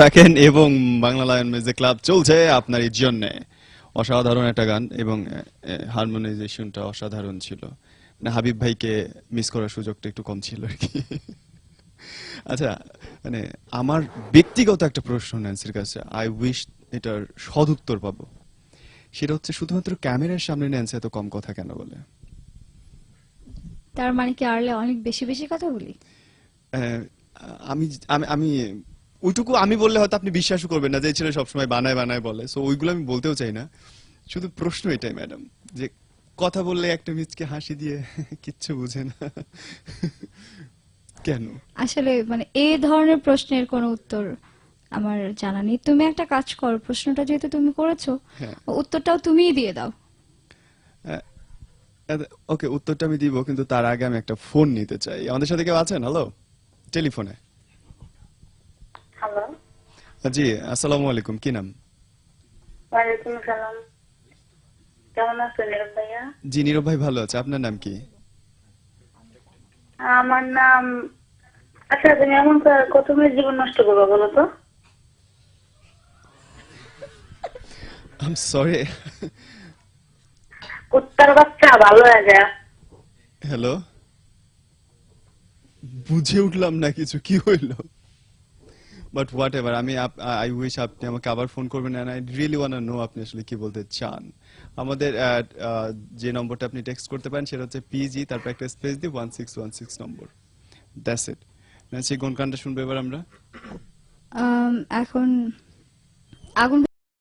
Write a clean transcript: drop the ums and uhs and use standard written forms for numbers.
থাকেন এবং Bangla lion music club চলছে আপনারই জন্য। অসাধারণ একটা গান এবং হারমোনাইজেশনটা অসাধারণ ছিল। মানে হাবিব ভাইকে মিস করার সুযোগটা একটু কম ছিল আর কি। আচ্ছা, মানে আমার ব্যক্তিগত একটা প্রশ্ন ন্যান্সির কাছে, আই উইশ এটার সদুত্তর পাবো। সেটা হচ্ছে শুধুমাত্র ক্যামেরার সামনে ন্যান্সি এত কম কথা কেন বলে? তার মানে কি আরলে অনেক বেশি বেশি কথা বলি? আহ, আমি আমি আমি ওইটুকু আমি বললে হয়তো আপনি বিশ্বাসও করবেন না যে এই ছেলে সবসময় বানায় বানায় বলে, সো ওইগুলো আমি বলতেও চাই না। শুধু প্রশ্ন এটাই ম্যাডাম, যে কথা বললে একটা মিচকে হাসি দিয়ে কিচ্ছু বুঝে না কেন? আসলে মানে এই ধরনের প্রশ্নের কোনো উত্তর আমার জানা নেই। তুমি একটা কাজ করো, প্রশ্নটা যেহেতু তুমি করেছো, হ্যাঁ, উত্তরটাও তুমিই দিয়ে দাও। ওকে, উত্তরটা আমি দিব, কিন্তু তার আগে আমি একটা ফোন নিতে চাই। আমাদের সাথে কেউ আছেন? হ্যালো, টেলিফোনে। হ্যালো। জি, আসসালামু আলাইকুম, কি নাম? ওয়ালাইকুম সালাম। কেমন আছেন নীরব ভাইয়া? জি, নীরব ভাই ভালো আছে। আপনার নাম কি? আমার নাম। আচ্ছা, তুমি এমন কত মেয়ের জীবন নষ্ট করবো বলো তো? I am sorry. কুত্তার বাচ্চা ভালো হয়ে যায়। হ্যালো, বুঝে উঠলাম না কিছু, কি হইলো? বাট হোয়াট এভার, আমি আই উইশ আপনি আমাকে আবার ফোন করবেন, and I really want know আপনি আসলে কি বলতে চান। আমাদের যে নম্বরটা আপনি টেক্সট করতে পারেন সেটা হচ্ছে পিজি, তারপর একটা স্পেস দিয়ে 1616 নম্বর। That's it. সেই কোন গানটা শুনবো এবার আমরা? এখন আগুন